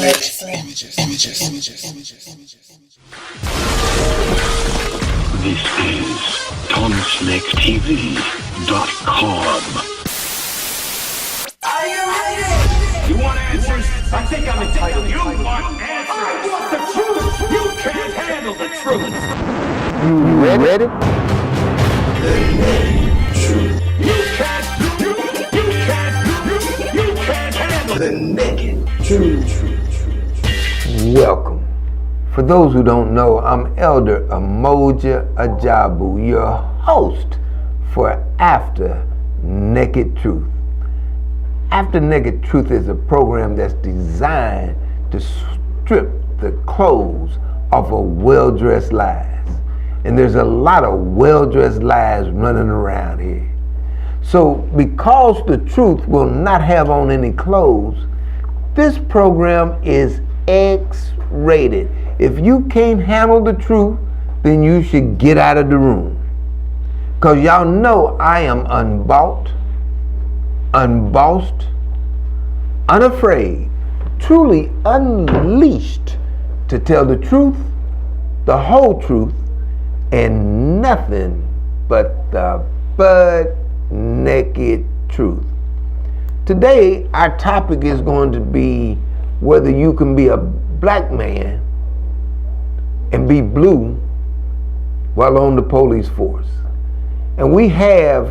This is TomSnakeTV.com. Are you ready? You want answers? I think I'm entitled. You want answers? You want the truth? You can't handle the truth. You ready? Truth. You can't handle The naked truth. Welcome. For those who don't know, I'm Elder Mmoja Ajabu, your host for After Naked Truth. After Naked Truth is a program that's designed to strip the clothes off of well-dressed lies. And there's a lot of well-dressed lies running around here. So because the truth will not have on any clothes, this program is X-rated. If you can't handle the truth, then you should get out of the room. Because y'all know I am unbought, unbossed, unafraid, truly unleashed to tell the truth, the whole truth, and nothing but the butt-naked truth. Today, our topic is going to be whether you can be a black man and be blue while on the police force. And we have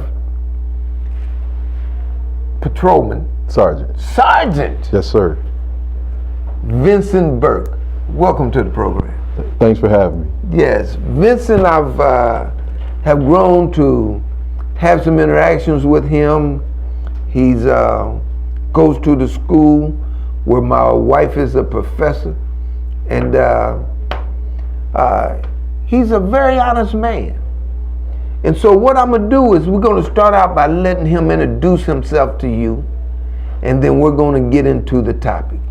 Patrolman. Sergeant. Yes, sir. Vincent Burke. Welcome to the program. Thanks for having me. Yes, Vincent, I've have grown to have some interactions with him. He's goes to the school where my wife is a professor, and he's a very honest man. And so what I'm gonna do is we're gonna start out by letting him introduce himself to you, and then we're gonna get into the topic.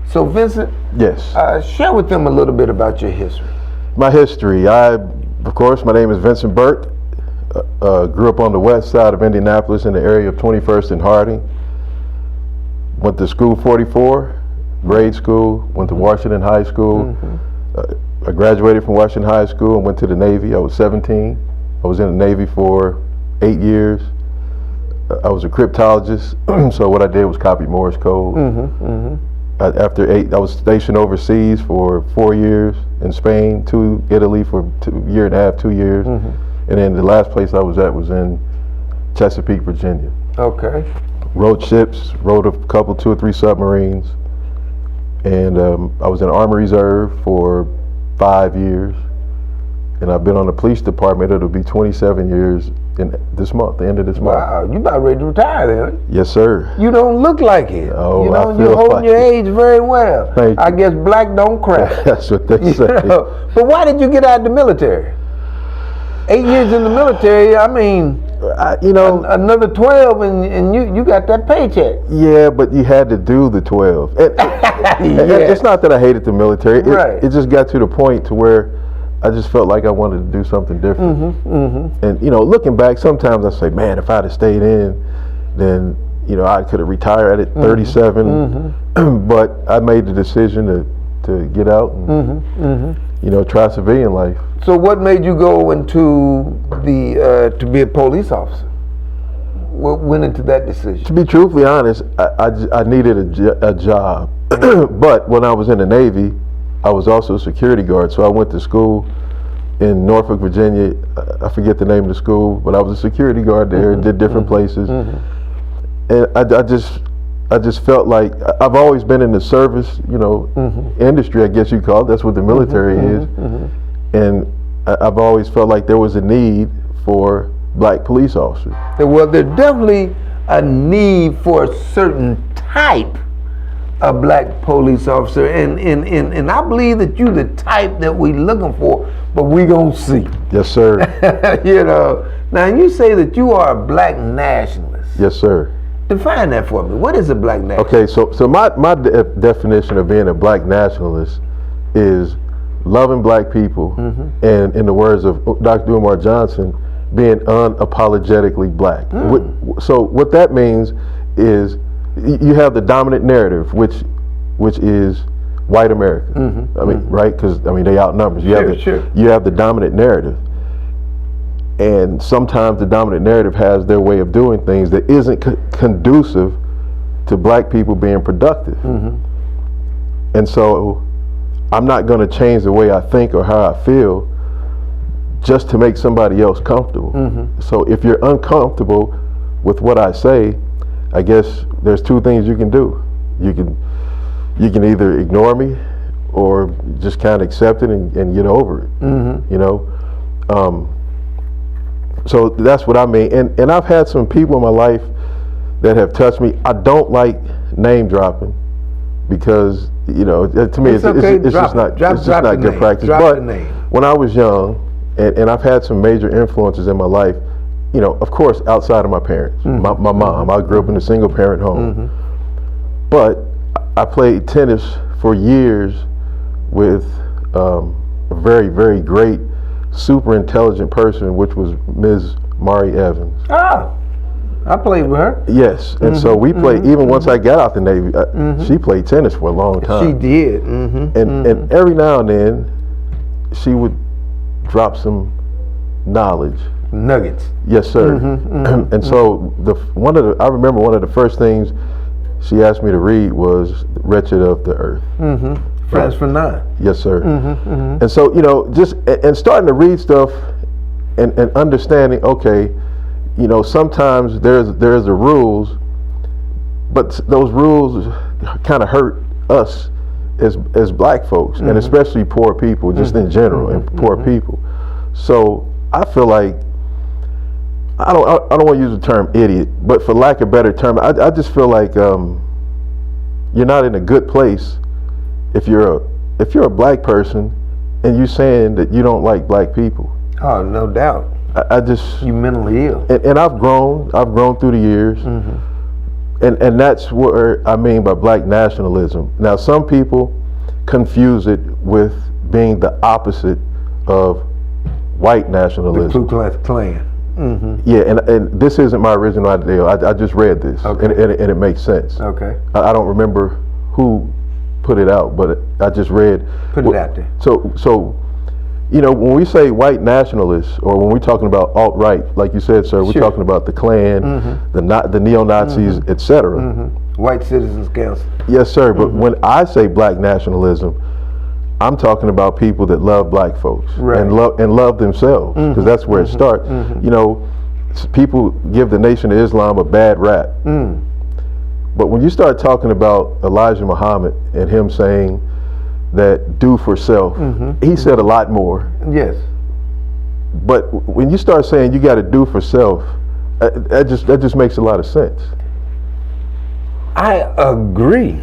So Vincent, Yes. Share with them a little bit about your history. My history. Of course, my name is Vincent Burke. Grew up on the west side of Indianapolis in the area of 21st and Harding. Went to school 44, grade school, went to Washington High School. I graduated from Washington High School and went to the Navy. I was 17. I was in the Navy for 8 years. I was a cryptologist, so what I did was copy Morse code. After 8, I was stationed overseas for 4 years in Spain, to Italy for a year and a half, 2 years. And then the last place I was at was in Chesapeake, Virginia. Okay. Rode ships, rode a couple, 2 or 3 submarines. And I was in Army Reserve for 5 years. And I've been on the police department. It'll be 27 years in this month, the end of this month. Wow, you about ready to retire then? Yes, sir. You don't look like it. Oh, you know, I feel you're holding like your it. age very well. Thank I you. guess black don't crack. That's what they You say. know? But why did you get out of the military? 8 years in the military, I mean, another 12 and you got that paycheck. Yeah, but you had to do the 12. It's not that I hated the military. Right. It just got to the point to where I just felt like I wanted to do something different. And looking back, sometimes I say, man, if I'd have stayed in, then I could have retired at 37. But I made the decision to get out and try civilian life. So what made you go into the to be a police officer? What went into that decision? To be truthfully honest, I needed a job. But when I was in the Navy, I was also a security guard. So I went to school in Norfolk, Virginia. I forget the name of the school, but I was a security guard there and did different places. And I just felt like I've always been in the service, industry, I guess you call it. That's what the military is. And I've always felt like there was a need for black police officers. Well, there's definitely a need for a certain type of black police officer, and I believe that you the type that we looking for, but we gonna see. Yes, sir. Now you say that you are a black nationalist. Yes, sir. Define that for me. What is a black nationalist? Okay, so my definition of being a black nationalist is loving black people, and in the words of Dr. Umar Johnson, being unapologetically black. So what that means is you have the dominant narrative, which is white America. I mean, right? Because I mean, they outnumbers. You have the dominant narrative, and sometimes the dominant narrative has their way of doing things that isn't conducive to black people being productive. And so, I'm not going to change the way I think or how I feel just to make somebody else comfortable. So if you're uncomfortable with what I say, I guess there's two things you can do. You can either ignore me or just kind of accept it and get over it. You know, so that's what I mean. And I've had some people in my life that have touched me. I don't like name dropping because, you know, to me it's just not good practice. But when I was young, and I've had some major influences in my life, you know, of course, outside of my parents. My mom, I grew up in a single parent home. But I played tennis for years with a very, very great, super intelligent person, which was Ms. Mari Evans. Ah, I played with her. Yes, and so we played, even once I got out the Navy, she played tennis for a long time. She did. And every now and then, she would drop some knowledge. Nuggets. Yes, sir. And so I remember one of the first things she asked me to read was Wretched of the Earth. Friends for Nine. Yes, sir. And so, you know, just and starting to read stuff and understanding, okay, you know, sometimes there's the rules, but those rules kind of hurt us as black folks, and especially poor people, just in general, and poor people. So I feel like I don't want to use the term idiot, but for lack of a better term, I just feel like you're not in a good place if you're a black person and you're saying that you don't like black people. Oh, no doubt. I just, you mentally ill. And I've grown through the years. And that's what I mean by black nationalism. Now, some people confuse it with being the opposite of white nationalism. The Ku Klux Klan. Yeah, and this isn't my original idea. I just read this, and it makes sense. Okay. I don't remember who put it out, but I just read. Put it out there. So, you know, when we say white nationalists, or when we're talking about alt-right, like you said, sir, we're talking about the Klan, the neo-Nazis, etc. White Citizens Council. Yes, sir. But when I say black nationalism, I'm talking about people that love black folks and love themselves, because that's where it starts. You know, people give the Nation of Islam a bad rap, but when you start talking about Elijah Muhammad and him saying that do for self, he said a lot more. Yes. But when you start saying you got to do for self, that just makes a lot of sense. I agree,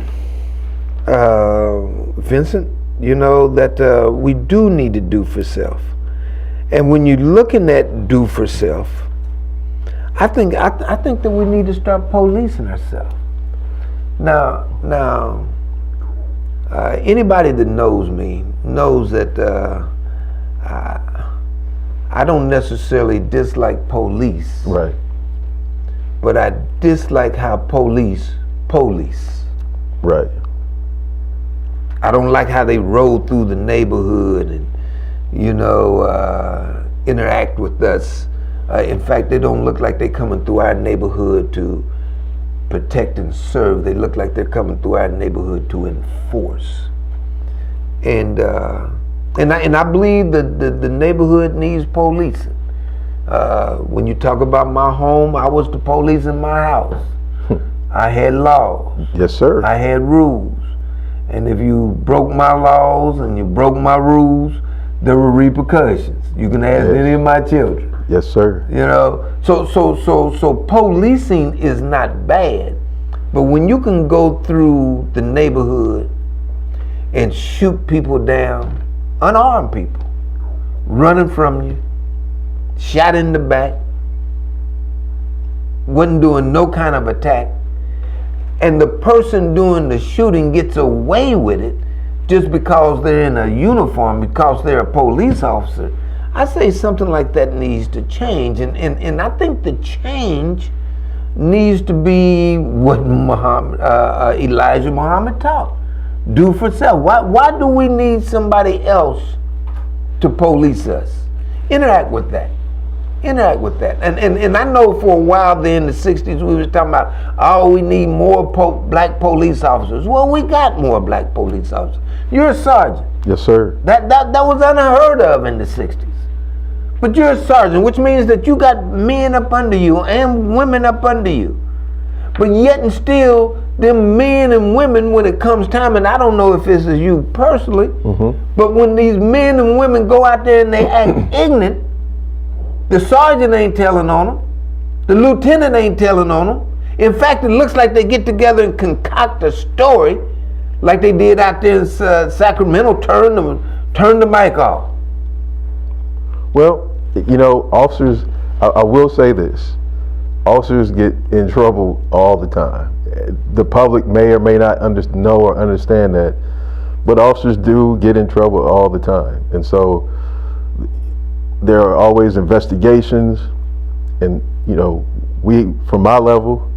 Vincent. You know, that we do need to do for self. And when you're looking at do for self, I think that we need to start policing ourselves. Now, anybody that knows me knows that I don't necessarily dislike police. Right. But I dislike how police. Right. I don't like how they roll through the neighborhood and, you know, interact with us. In fact, they don't look like they're coming through our neighborhood to protect and serve. They look like they're coming through our neighborhood to enforce. And I believe that the neighborhood needs policing. When you talk about my home, I was the police in my house. I had laws. Yes, sir. I had rules. And if you broke my laws and you broke my rules, there were repercussions. You can ask any of my children. Yes, sir. You know, so policing is not bad, but when you can go through the neighborhood and shoot people down, unarmed people, running from you, shot in the back, wasn't doing no kind of attack, and the person doing the shooting gets away with it just because they're in a uniform, because they're a police officer, I say something like that needs to change. And I think the change needs to be what Elijah Muhammad taught. do for self. Why do we need somebody else to police us? Interact with that. Interact with that. And I know for a while there in the 60s we was talking about, oh, we need more black police officers. Well, we got more black police officers. You're a sergeant. Yes, sir. That was unheard of in the 60s. But you're a sergeant, which means that you got men up under you and women up under you. But yet and still, them men and women, when it comes time, and I don't know if this is you personally, but when these men and women go out there and they act ignorant, the sergeant ain't telling on them, the lieutenant ain't telling on them. In fact, it looks like they get together and concoct a story like they did out there in Sacramento, turn the mic off. Well, you know, officers, I will say this, officers get in trouble all the time. The public may or may not know or understand that, but officers do get in trouble all the time. And so there are always investigations, and you know, we, from my level,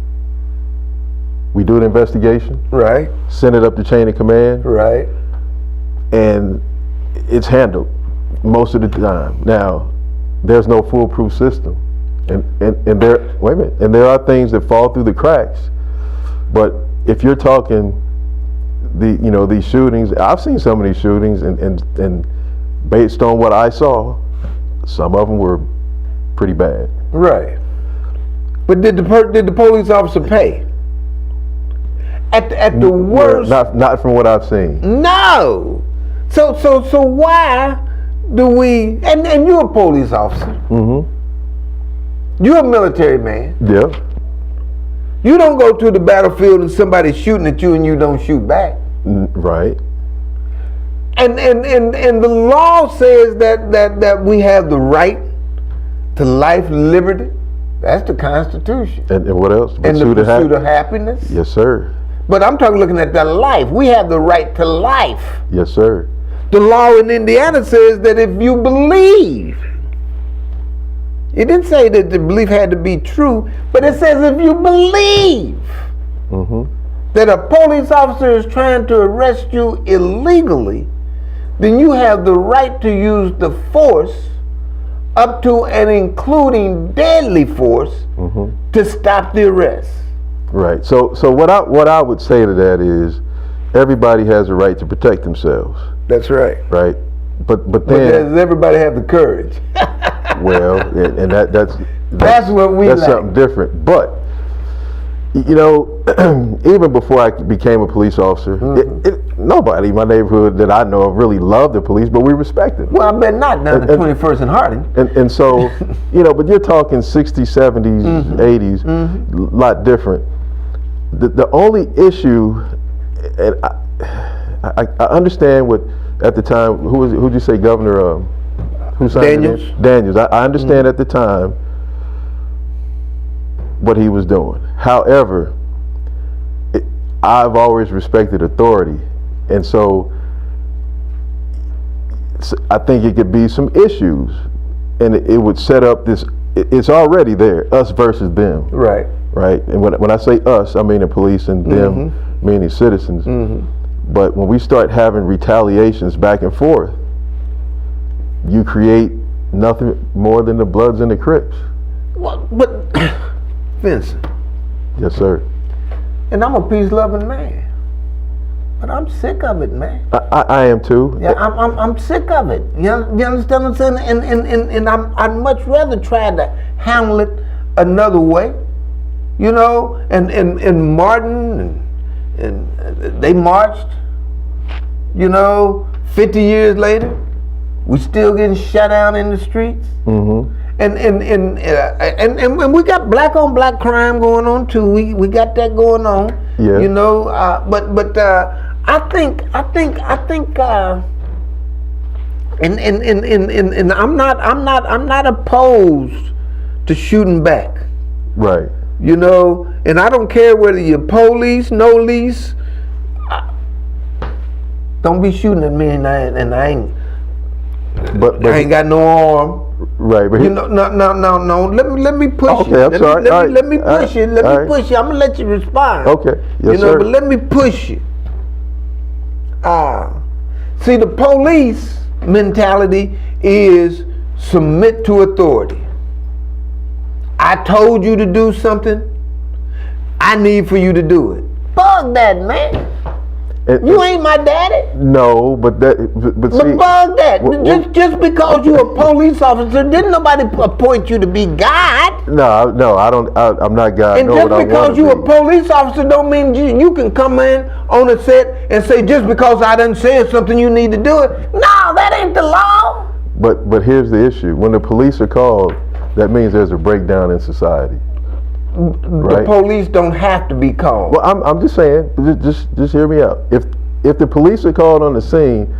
we do an investigation, Right. send it up the chain of command, Right. and it's handled most of the time. Now, there's no foolproof system, and there, wait a minute, and there are things that fall through the cracks. But if you're talking these shootings, I've seen some of these shootings, and based on what I saw, some of them were pretty bad. Right. But did the police officer pay? At the worst. Not from what I've seen. No. So why do we? And you're a police officer. Mm-hmm. You're a military man. Yeah. You don't go to the battlefield and somebody's shooting at you and you don't shoot back. Right. And the law says that we have the right to life, liberty. That's the Constitution. And what else? And the pursuit of happiness. Yes, sir. But I'm looking at the life. We have the right to life. Yes, sir. The law in Indiana says that if you believe, it didn't say that the belief had to be true, but it says if you believe that a police officer is trying to arrest you illegally, then you have the right to use the force up to and including deadly force to stop the arrest. Right. So what I would say to that is, everybody has a right to protect themselves. That's right. Right. But then, does everybody have the courage? Well, and that's what we that's like. something different. But you know, even before I became a police officer, nobody in my neighborhood that I know of really loved the police, but we respected them. Well, I bet not down at 21st and Harding. And so, you know, but you're talking 60s, 70s, 80s, a lot different. The only issue, and I understand what, at the time, who'd you say, Governor, who signed Daniels? it? Daniels. I understand at the time what he was doing. However, I've always respected authority, and so I think it could be some issues, and it would set up this, it's already there, us versus them. Right. Right, and when I say us, I mean the police, and them meaning citizens. But when we start having retaliations back and forth, you create nothing more than the Bloods and the Crips. Well, but Vincent. Yes, sir. And I'm a peace-loving man, but I'm sick of it, man. I am too. Yeah, I'm sick of it. You understand what I'm saying? And I'd much rather try to handle it another way. You know, and Martin and they marched. You know, 50 years later, we still getting shut down in the streets. And we got black on black crime going on too. We got that going on. Yeah. You know, but I think and I'm not opposed to shooting back. Right. You know, and I don't care whether you're police, no lease. Don't be shooting at me, and I ain't. But I ain't got no arm. Right, but you know, no. Let me push okay, you. I'm sorry. Let me push you. Let me push you. I'm gonna let you respond. Okay, yes, you know, sir. but let me push you. See, the police mentality is submit to authority. I told you to do something, I need for you to do it. Bug that, man. You ain't my daddy. No, but see, bug that. Just because you're a police officer, didn't nobody appoint you to be God. No, I don't. I'm not God. And just because you're a police officer don't mean you can come in on a set and say, just because I done said something, you need to do it. No, that ain't the law. But here's the issue: when the police are called, that means there's a breakdown in society. Right? The police don't have to be called. Well, I'm just saying. Just hear me out. If the police are called on the scene,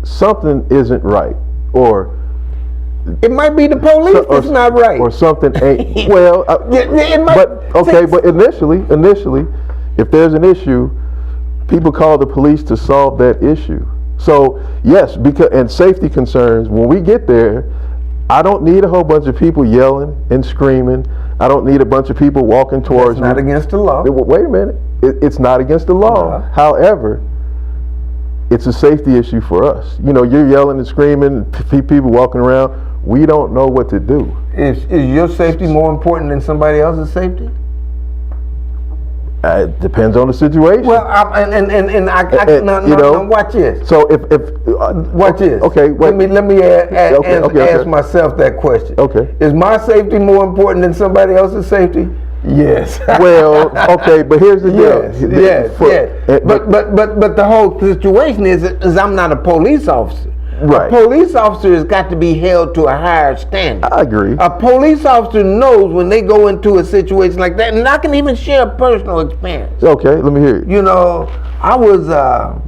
something isn't right, or it might be the police that's not right, or something ain't. Well, but initially, if there's an issue, people call the police to solve that issue. So yes, and safety concerns. When we get there, I don't need a whole bunch of people yelling and screaming. I don't need a bunch of people walking towards me. It's not against the law. Wait a minute. It's not against the law. However, it's a safety issue for us. You know, you're yelling and screaming, people walking around. We don't know what to do. Is your safety more important than somebody else's safety? It depends on the situation. Well, now watch this. So if watch this. Okay, wait. Let me ask myself that question. Okay. Is my safety more important than somebody else's safety? Yes. Well, okay, but here's the deal. Yes. But the whole situation is I'm not a police officer. Right. A police officer has got to be held to a higher standard. I agree. A police officer knows when they go into a situation like that, and I can even share a personal experience. Okay, let me hear it. You know, I was a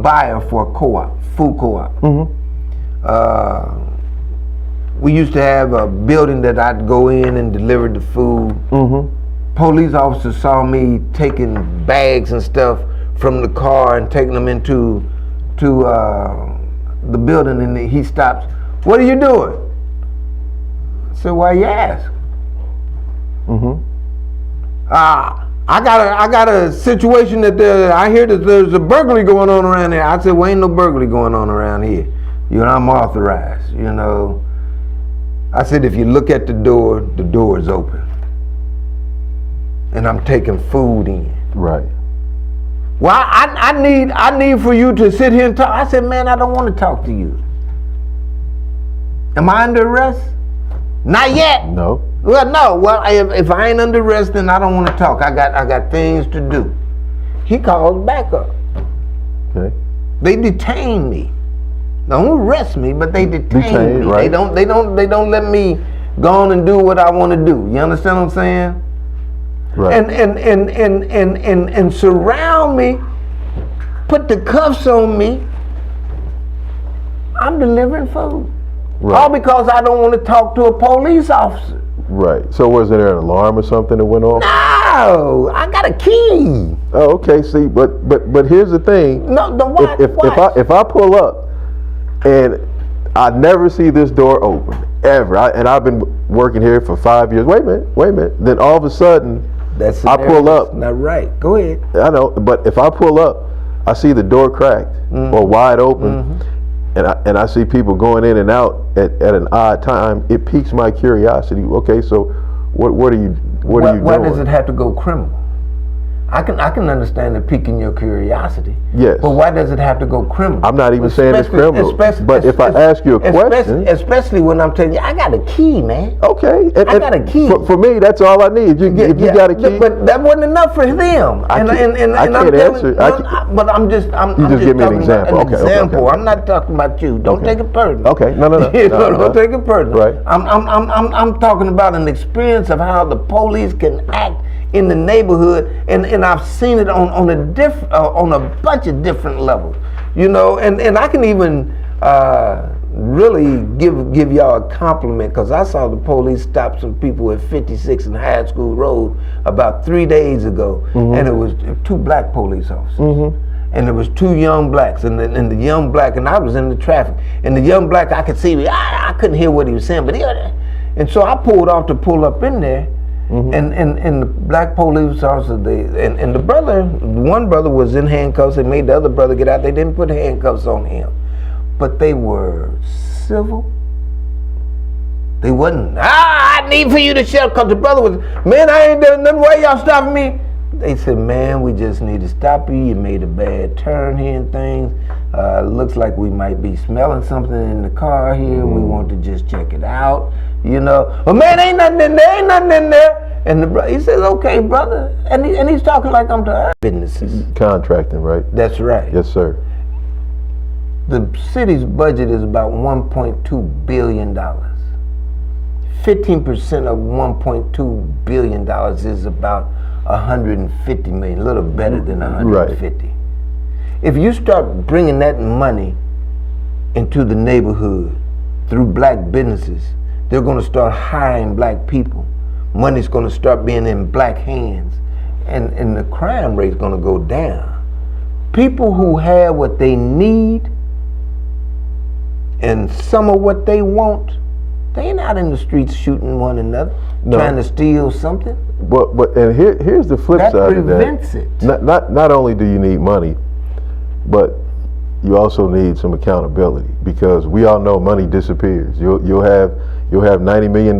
buyer for a co-op, food co-op. Mm-hmm. We used to have a building that I'd go in and deliver the food. Mm-hmm. Police officers saw me taking bags and stuff from the car and taking them into the building, and he stops. What are you doing? I said, why you ask? Mm-hmm. I got a situation that I hear that there's a burglary going on around here. I said, well, ain't no burglary going on around here. You know, I'm authorized, you know. I said, if you look at the door is open. And I'm taking food in. Right. Well, I need for you to sit here and talk. I said, man, I don't want to talk to you. Am I under arrest? Not yet. No. Well, no. Well, if I ain't under arrest, then I don't want to talk. I got things to do. He calls backup. Okay. They detain me. They don't arrest me, but they detain me. Right. They don't let me go on and do what I want to do. You understand what I'm saying? Right. And surround me, put the cuffs on me. I'm delivering food. Right. All because I don't want to talk to a police officer. Right. So was there an alarm or something that went off? No, I got a key. Oh, okay. See, but here's the thing. No, watch. If I pull up and I never see this door open ever, and I've been working here for 5 years. Wait a minute. Then all of a sudden, I pull up. Not right. Go ahead. I know, but if I pull up, I see the door cracked or wide open, and I see people going in and out at an odd time. It piques my curiosity. Okay, so what are you doing? Why does it have to go criminal? I can understand it piquing your curiosity. Yes. But why does it have to go criminal? I'm not even saying it's criminal. But if I ask you a question, especially when I'm telling you, I got a key, man. Okay. I got a key. For me, that's all I need. If you got a key. But that wasn't enough for them. I can't answer. But I'm just give me an example. Okay. I'm not talking about you. Don't take it personal. Okay. No. Don't take it personal. Right. I'm talking about an experience of how the police can act in the neighborhood, and I've seen it on a bunch of different levels, you know, and I can even really give y'all a compliment, because I saw the police stop some people at 56 and High School Road about 3 days ago, and it was 2 black police officers. And there was 2 young blacks, and the young black, and I was in the traffic, and the young black, I could see, I couldn't hear what he was saying, but and so I pulled off to pull up in there. And the black police officer, and the brother, one brother was in handcuffs. They made the other brother get out. They didn't put handcuffs on him, but they were civil. They wasn't, I need for you to shut up, because the brother was, man, I ain't done nothing, why y'all stopping me? They said, man, we just need to stop you. You made a bad turn here and things. Looks like we might be smelling something in the car here. We want to just check it out, you know. Well, man, ain't nothing in there, ain't nothing in there. And he says, okay, brother. And he's talking like I'm to businesses. Contracting, right? That's right. Yes, sir. The city's budget is about $1.2 billion. 15% of $1.2 billion is about 150 million, a little better than 150. Right. If you start bringing that money into the neighborhood through black businesses, they're going to start hiring black people. Money's going to start being in black hands, and the crime rate's going to go down. People who have what they need and some of what they want, they ain't out in the streets shooting one another, trying to steal something. But and here's the flip side of that. That prevents it. Not only do you need money, but you also need some accountability, because we all know money disappears. You'll have $90 million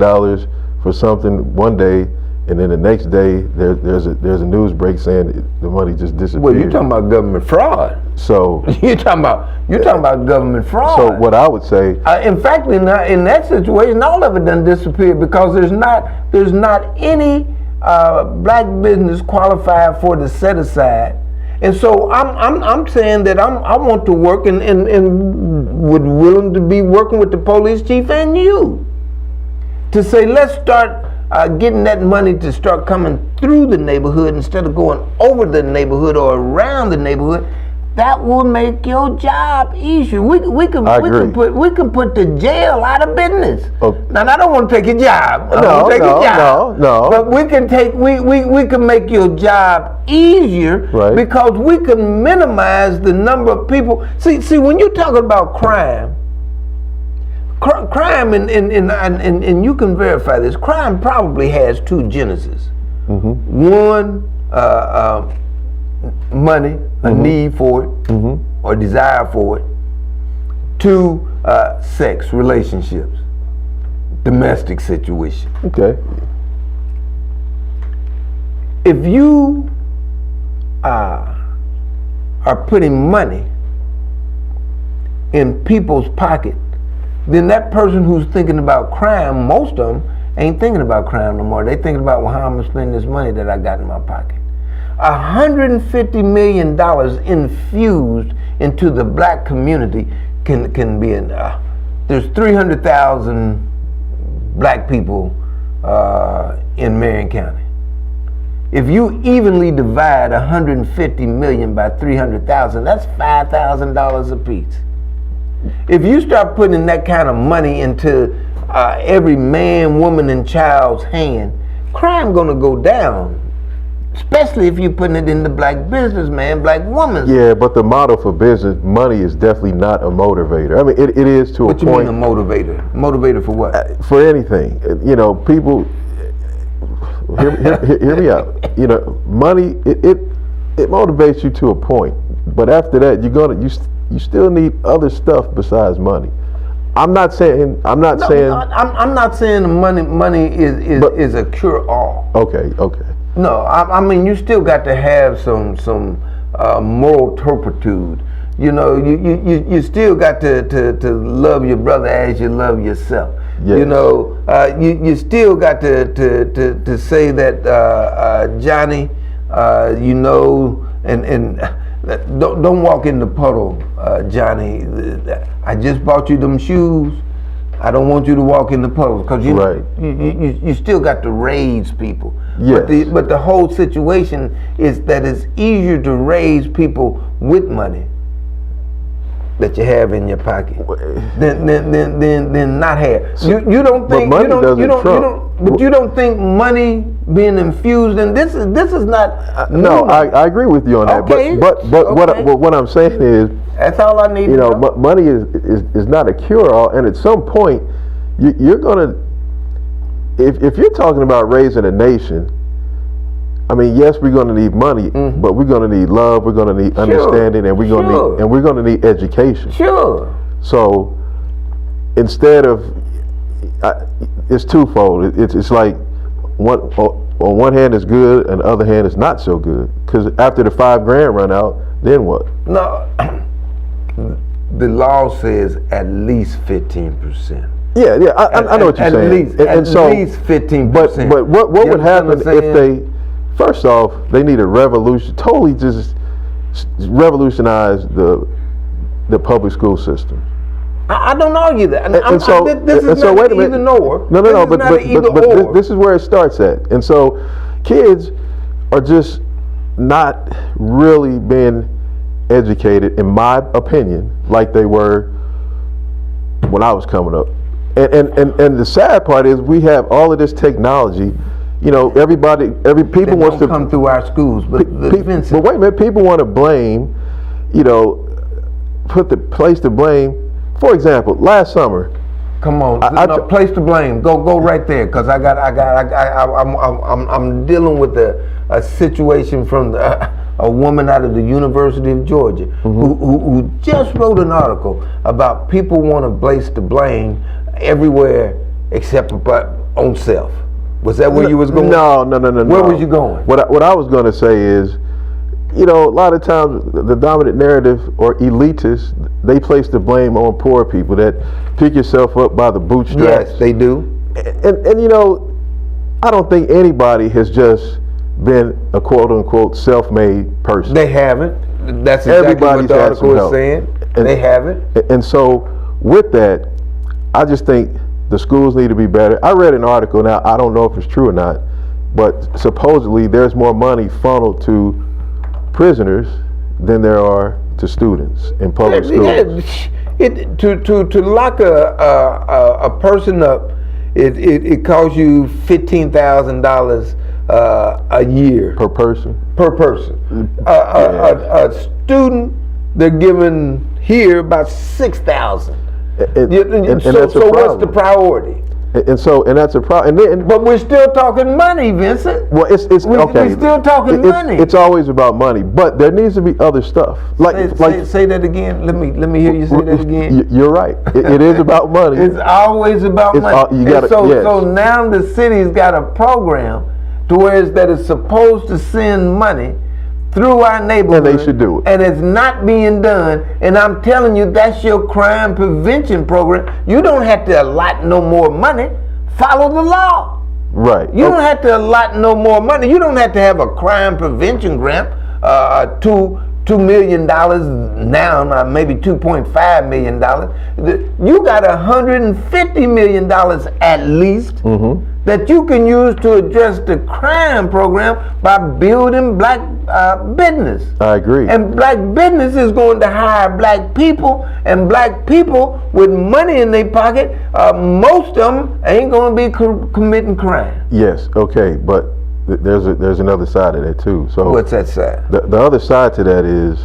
for something one day, and then the next day there's a news break saying the money just disappeared. Well, you're talking about government fraud. So you're talking about government fraud. So what I would say, in fact, in that situation, all of it done disappeared, because there's not any black business qualified for the set aside. And so I'm saying that I want to work and would willing to be working with the police chief and you to say, let's start getting that money to start coming through the neighborhood instead of going over the neighborhood or around the neighborhood. That will make your job easier. We can put the jail out of business. Okay. Now I don't want to take your job. No. But we can make your job easier, right, because we can minimize the number of people. See, when you're talking about crime, and you can verify this, crime probably has two genesis. One, money, a need for it, or desire for it. Two, sex, relationships, domestic situation. Okay. If you are putting money in people's pocket, then that person who's thinking about crime, most of them ain't thinking about crime no more. They thinking about, well, how I'm gonna spend this money that I got in my pocket. $150 million infused into the black community can be in. There's 300,000 black people in Marion County. If you evenly divide 150 million by 300,000, that's $5,000 a piece. If you start putting that kind of money into every man, woman, and child's hand, crime gonna go down. Especially if you're putting it in the black businessman, black woman. Yeah, but the model for business, money is definitely not a motivator. I mean, it is to a point. What you mean a motivator? Motivator for what? For anything. You know, people, hear me out. You know, money, it motivates you to a point. But after that, you still need other stuff besides money. I'm not saying the money is a cure-all. Okay. No, I mean, you still got to have some moral turpitude. You know, you still got to love your brother as you love yourself. Yes. You know, you still got to say that Johnny, you know, and don't walk in the puddle, Johnny. I just bought you them shoes. I don't want you to walk in the puddle, because you still got to raise people. Yes. But the whole situation is that it's easier to raise people with money that you have in your pocket than not have. You don't think you don't think money being infused, and this is not. No, I agree with you on that. Okay. But what I'm saying is, that's all I need. You know, money is not a cure-all, and at some point, you're gonna. if you're talking about raising a nation, I mean, yes, we're going to need money, but we're going to need love, we're going to need understanding, and we're going to need education. Sure. So instead of, it's twofold. It's like on one hand it's good, and the other hand it's not so good. Because after the $5,000 run out, then what? No, the law says at least 15%. Yeah, I know what you're saying. At least 15%. But what would happen if they? First off, they need a revolution, totally just revolutionize the public school system. I don't argue that. This is not wait a minute. Either nor. No, but this is where it starts at. And so kids are just not really being educated, in my opinion, like they were when I was coming up. And the sad part is we have all of this technology. You know, people want to come through our schools, but wait a minute, people want to blame, put the place to blame. For example, last summer. Come on, place to blame. Go right there, because I'm dealing with a situation from a woman out of the University of Georgia who just wrote an article about people want to place the blame everywhere except on self. Was that where you was going? No. Where was you going? What I was going to say is, a lot of times the dominant narrative or elitists, they place the blame on poor people that pick yourself up by the bootstraps. Yes, they do. And I don't think anybody has just been a quote unquote self-made person. They haven't. That's exactly what the article is saying. They haven't. And so with that, I just think the schools need to be better. I read an article, now I don't know if it's true or not, but supposedly there's more money funneled to prisoners than there are to students in public schools. To lock a person up, it costs you $15,000 a year per person. A student, they're given here about $6,000. So what's the priority? And that's a problem. But we're still talking money, Vincent. Well, it's okay. We're still talking money. It's always about money, but there needs to be other stuff. Say that again. Let me hear you say that again. You're right. It is about money. It's always about money. So now the city's got a program to where it's supposed to send money through our neighborhood, and they should do it, and it's not being done. And I'm telling you, that's your crime prevention program. You don't have to allot no more money. Follow the law. Right. You don't have to allot no more money. You don't have to have a crime prevention grant. $2 million now, maybe $2.5 million. You got $150 million at least that you can use to address the crime program by building black business. I agree. And black business is going to hire black people, and black people with money in their pocket, most of them ain't going to be committing crime. Yes, okay, but there's another side of that too. So what's that side? The other side to that is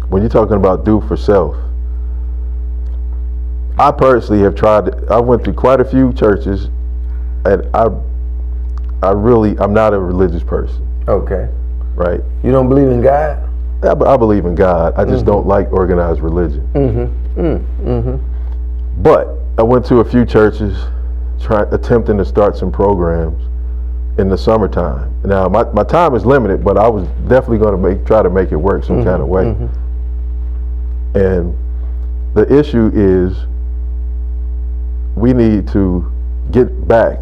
when you're talking about do for self. I personally have tried. I went to quite a few churches, and I'm not a religious person. Okay. Right. You don't believe in God? I believe in God. I just don't like organized religion. But I went to a few churches, attempting to start some programs in the summertime. Now my time is limited, but I was definitely going to try to make it work some kind of way. And the issue is we need to get back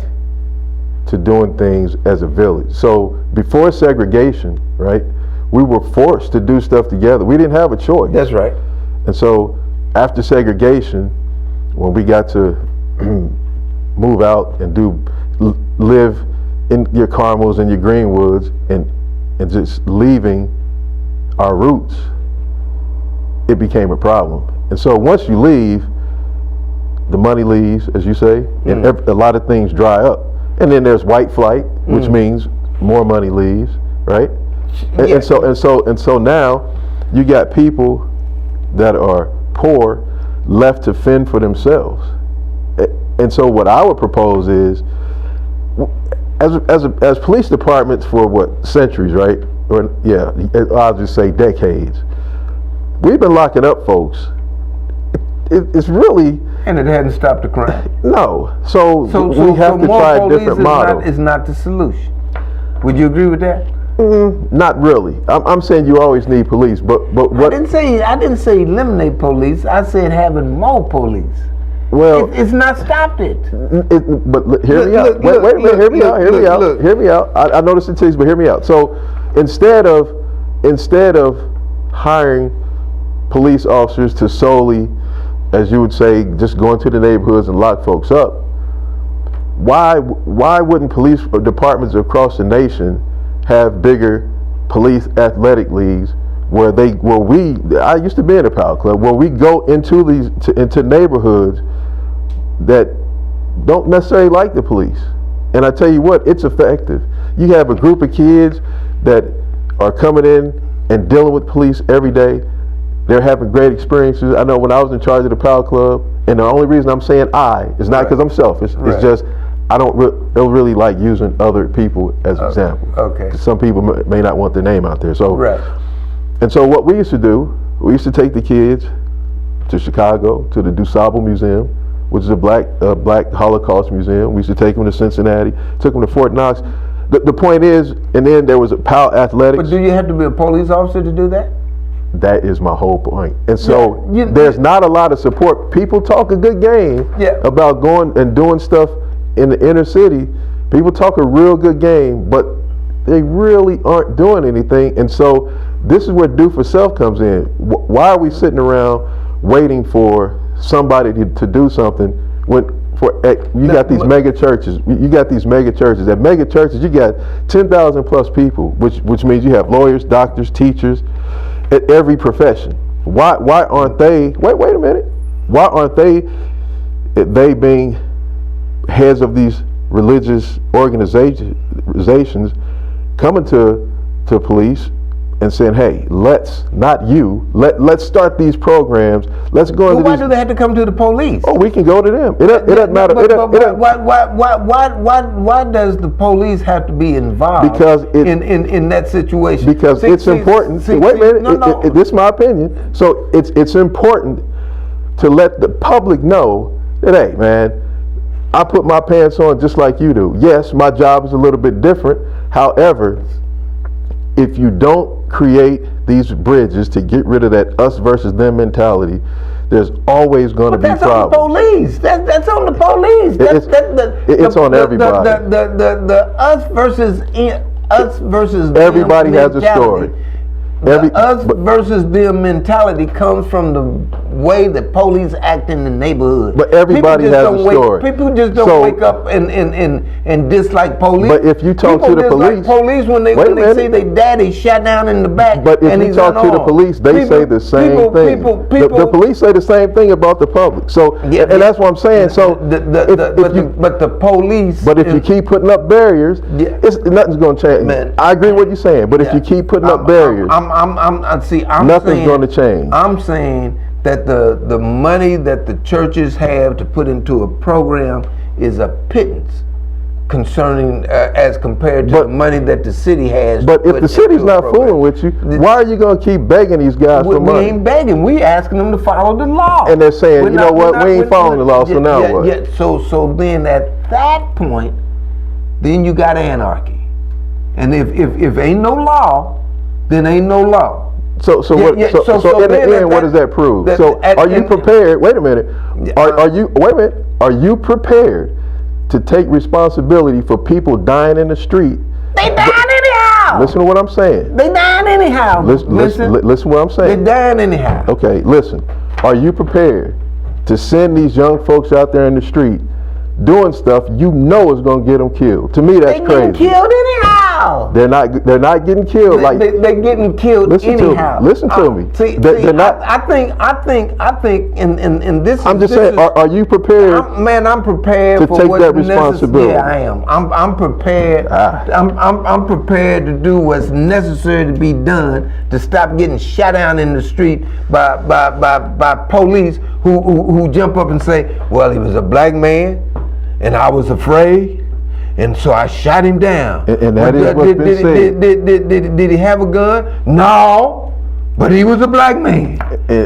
to doing things as a village. So before segregation, right, we were forced to do stuff together. We didn't have a choice. That's right. And so after segregation, when we got to move out and live in your Carmels and your Greenwoods and just leaving our roots, it became a problem. And so once you leave, the money leaves, as you say, and a lot of things dry up. And then there's white flight, which means more money leaves, right? And so now you got people that are poor left to fend for themselves. And so what I would propose is, as police departments for what, centuries, right? Or yeah, I'll just say decades. We've been locking up folks. It's really, and it hadn't stopped the crime. No. So we have to try a different model. Is not the solution. Would you agree with that? Not really. I'm saying you always need police, but what? I didn't say eliminate police. I said having more police. Well, it's not stopped it. But hear me out. Wait a minute. Hear me out. I know this is, but hear me out. So instead of hiring police officers to solely, as you would say, just go into the neighborhoods and lock folks up, why wouldn't police departments across the nation have bigger police athletic leagues where I used to be in a power club, where we go into into neighborhoods that don't necessarily like the police. And I tell you what, it's effective. You have a group of kids that are coming in and dealing with police every day. They're having great experiences. I know when I was in charge of the power club, and the only reason I'm saying is not because I'm selfish. It's just I don't really like using other people as examples. Okay. 'Cause some people may not want their name out there. So And so what we used to do, we used to take the kids to Chicago, to the DuSable Museum, which is a black Holocaust museum. We used to take them to Cincinnati, took them to Fort Knox. The point is, and then there was a PAL athletics. But do you have to be a police officer to do that? That is my whole point. And so there's not a lot of support. People talk a good game about going and doing stuff in the inner city. People talk a real good game, but they really aren't doing anything. And so this is where Do for Self comes in. Why are we sitting around waiting for somebody to do something when you got these mega churches? You got these mega churches. At mega churches, you got 10,000 plus people, which means you have lawyers, doctors, teachers, at every profession. Why aren't they? Wait a minute. Why aren't they being heads of these religious organizations coming to police and saying, hey, let's start these programs. Let's go into why do they have to come to the police? Oh, we can go to them. It doesn't matter. Why does the police have to be involved? Because in that situation. Because it's important. Wait a minute. This is my opinion. So it's important to let the public know that, hey, man, I put my pants on just like you do. Yes, my job is a little bit different. However, if you don't create these bridges to get rid of that us versus them mentality, there's always going to be problems. That's on the police. It's on everybody. The us versus everybody them has a story. Us versus them mentality comes from the way that police act in the neighborhood. But everybody has a story. People just don't wake up and dislike police. But if you talk to the police, police when they see their daddy shot down in the back. But if you talk to the police, they say the same thing. The police say the same thing about the public. So and that's what I'm saying. So but the police. But if you keep putting up barriers, nothing's going to change. Man, I agree with what you're saying. But if you keep putting up barriers, nothing's going to change. I'm saying that the money that the churches have to put into a program is a pittance concerning as compared to the money that the city has. But if the city's not fooling with you, why are you going to keep begging these guys for money? We ain't begging. We asking them to follow the law. And they're saying, we ain't following the law. So now what? Yeah. So then at that point, then you got anarchy. And if ain't no law, then ain't no law. So in the end, what does that prove? Are you prepared? Wait a minute. Are you prepared to take responsibility for people dying in the street? They dying anyhow. Listen to what I'm saying. They dying anyhow. Listen to what I'm saying. They dying anyhow. Okay, listen. Are you prepared to send these young folks out there in the street doing stuff you know is going to get them killed? To me, that's crazy. They getting killed anyhow. How? They're not getting killed. They're getting killed anyhow. Listen to me. They're not. I think in this. I'm just saying. Are you prepared? I'm prepared to for take what's that responsibility. Yeah, I am. I'm prepared. I'm prepared to do what's necessary to be done to stop getting shot down in the street by police who jump up and say, "Well, he was a black man, and I was afraid, and so I shot him down." And that is what's been said. Did he have a gun? No, but he was a black man. Hey,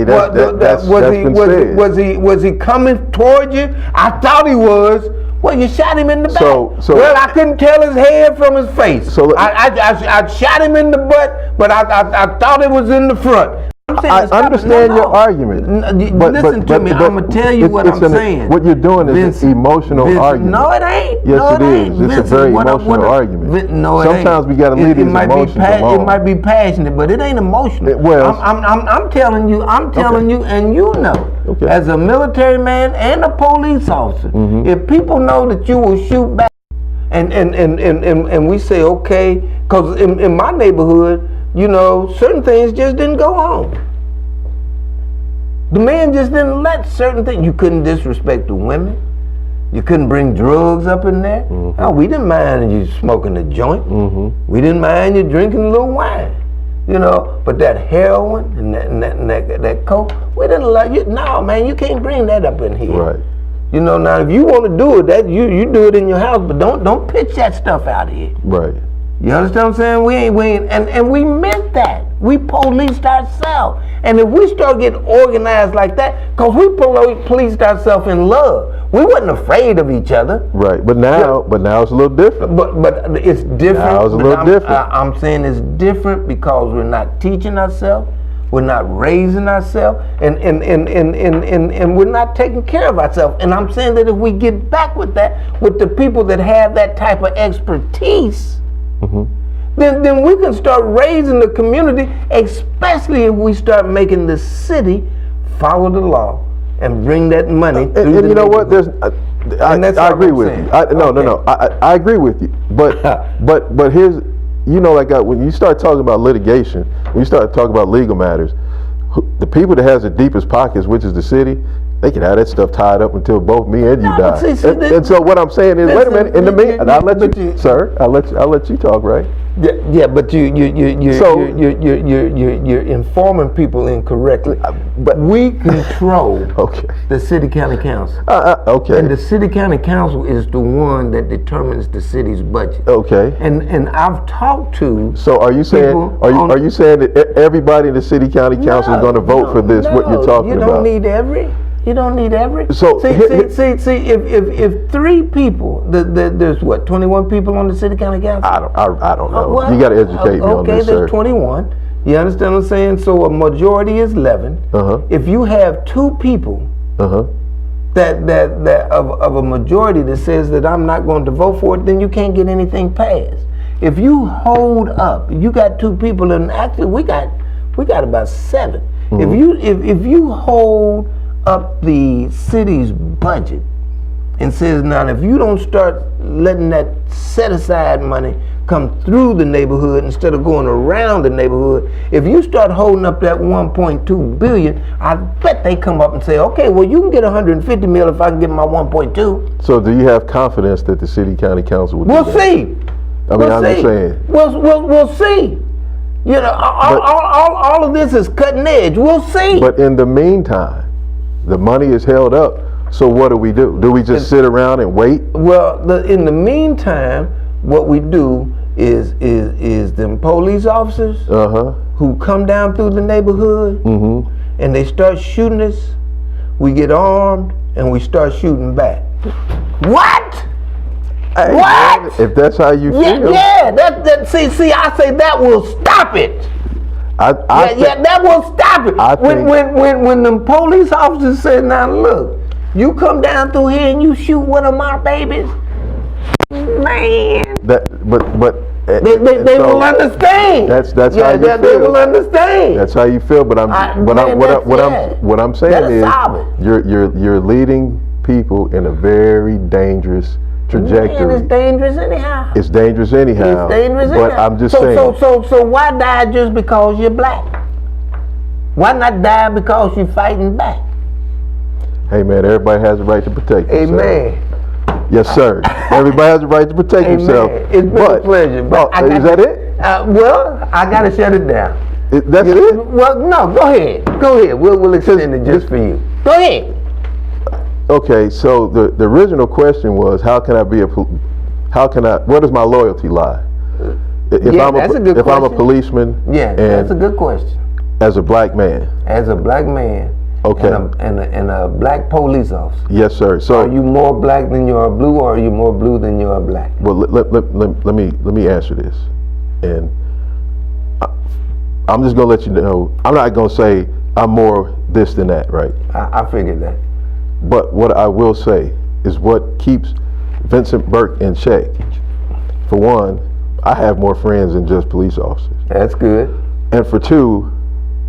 that's been said. Was he coming toward you? I thought he was. Well, you shot him in the back. Well, I couldn't tell his head from his face. So I shot him in the butt, but I thought it was in the front. I understand your argument. Listen to me. I'm going to tell you what I'm saying. What you're doing is an emotional argument. No, it ain't. Yes, it is. It's a very emotional argument. No, it ain't. Sometimes we got to leave these emotions alone. It might be passionate, but it ain't emotional. I'm telling you, and you know, as a military man and a police officer, if people know that you will shoot back, and we say, okay, because in my neighborhood, you know, certain things just didn't go on. The man just didn't let certain things. You couldn't disrespect the women. You couldn't bring drugs up in there. Oh, we didn't mind you smoking a joint. We didn't mind you drinking a little wine. You know, but that heroin and that coke, we didn't allow you. No, man, you can't bring that up in here. Right. You know, now if you want to do it, that you do it in your house, but don't pitch that stuff out here. Right. You understand what I'm saying? We ain't, and we meant that. We policed ourselves. And if we start getting organized like that, because we policed ourselves in love. We wasn't afraid of each other. Right, but now it's a little different. But it's different. Now it's a little different. I'm saying it's different because we're not teaching ourselves. We're not raising ourselves, and we're not taking care of ourselves. And I'm saying that if we get back with that, with the people that have that type of expertise, then we can start raising the community, especially if we start making the city follow the law and bring that money. And you know what? I agree with you. I agree with you. But here's, you know, like when you start talking about litigation, when you start talking about legal matters, the people that has the deepest pockets, which is the city, they can have that stuff tied up until both me and you die. And so what I'm saying is, wait a minute. In the meantime, I'll let you, sir. I'll let you talk, right? Yeah, but you're informing people incorrectly. But we control the city county council. Okay. And the city county council is the one that determines the city's budget. Okay. And I've talked to. So are you saying are you saying that everybody in the city county council is going to vote for this? What you're talking about? You don't need every. So see, if 3 people, there's what, 21 people on the city county council? I don't know. Well, you got to educate me on this, sir. Okay, there's 21. You understand what I'm saying? So a majority is 11. If you have 2 people that of a majority that says that I'm not going to vote for it, then you can't get anything passed. If you hold up, you got 2 people, and actually we got about 7. If you hold up the city's budget and says, now if you don't start letting that set aside money come through the neighborhood instead of going around the neighborhood, if you start holding up that 1.2 billion, I bet they come up and say, okay, well, you can get 150 mil if I can get my 1.2. So do you have confidence that the city county council will do that? We'll see. I'm just saying. We'll see. You know, all of this is cutting edge. We'll see. But in the meantime, the money is held up. So what do? Do we just sit around and wait? Well, in the meantime, what we do is them police officers who come down through the neighborhood and they start shooting us. We get armed and we start shooting back. What? Hey, what? Man, if that's how you feel. Yeah. See, I say that will stop it. That will stop it. When the police officers say, now look, you come down through here and you shoot one of my babies, man. They will understand. That's how you feel. They will understand. That's how you feel. But what I'm saying is, you're leading people in a very dangerous trajectory. Man, it's dangerous anyhow. It's dangerous anyhow. It's dangerous but anyhow. I'm just saying. So why die just because you're black? Why not die because you're fighting back? Hey man, everybody has a right to protect themselves. Amen. Yes, sir. Everybody has a right to protect himself. It's been a pleasure. But is that it? Well, I gotta shut it down. That's it? Well, no. Go ahead. Go ahead. We'll extend it just for you. Go ahead. Okay. So the original question was, how can I be where does my loyalty lie? If I'm a policeman. Yeah, that's a good question. As a black man. As a black man. Okay. And a black police officer. Yes, sir. So are you more black than you are blue, or are you more blue than you are black? Well, let me answer this, and I'm just gonna let you know. I'm not gonna say I'm more this than that, right? I figured that. But what I will say is what keeps Vincent Burke in check. For one, I have more friends than just police officers. That's good. And for two,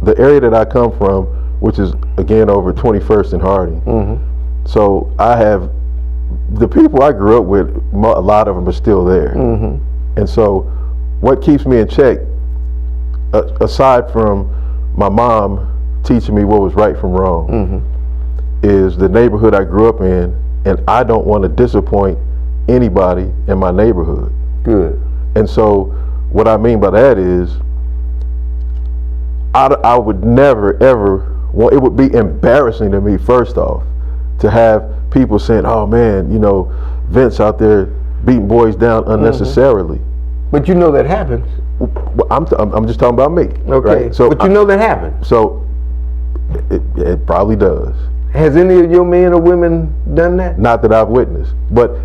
the area that I come from, which is again over 21st and Harding. Mm-hmm. So I have the people I grew up with. A lot of them are still there, mm-hmm. And so what keeps me in check, aside from my mom teaching me what was right from wrong, mm-hmm. is the neighborhood I grew up in, and I don't want to disappoint anybody in my neighborhood. Good. And so what I mean by that is, I would never ever. Well, it would be embarrassing to me, first off, to have people saying, "Oh man, you know, Vince out there beating boys down unnecessarily." Mm-hmm. But you know that happens. I'm just talking about me. Okay. Right? So but you know that happens. So it probably does. Has any of your men or women done that? Not that I've witnessed, but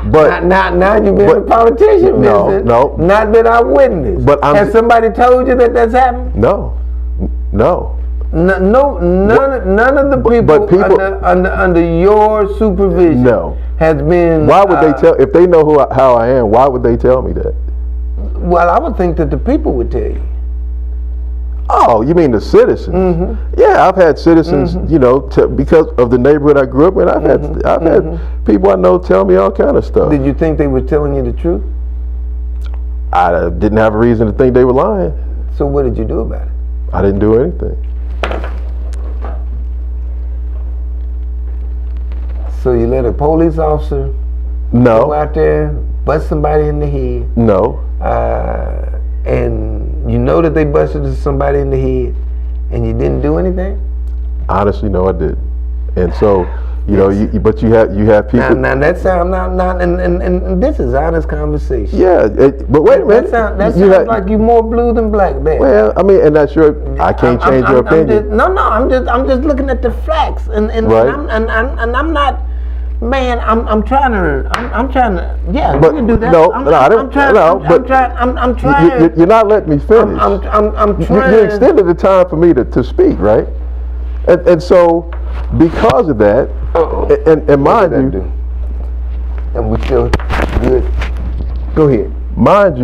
now you've been a politician, Vincent. No. Not that I've witnessed. But has somebody told you that that's happened? No. None of the people under your supervision has been. Why would they tell, if they know how I am, why would they tell me that? Well, I would think that the people would tell you. Oh, you mean the citizens? Mm-hmm. Yeah, I've had citizens, mm-hmm. you know, because of the neighborhood I grew up in. I've had people I know tell me all kind of stuff. Did you think they were telling you the truth? I didn't have a reason to think they were lying. So what did you do about it? I didn't do anything. So you let a police officer go out there, bust somebody in the head? No. And you know that they busted somebody in the head, and you didn't do anything? Honestly, no, I didn't. And so, you know, but you have people. Now that sounds not, and this is honest conversation. Yeah, but wait a minute. That sounds like you more blue than black, man. Well, I mean, and that's I can't change your opinion. I'm just looking at the facts, and right. I'm not. Man, I'm trying to. Yeah, but we can do that. I'm trying. You're not letting me finish. I'm trying. You extended the time for me to speak, right? And so, because of that, and mind you, and we still good. Go ahead. Mind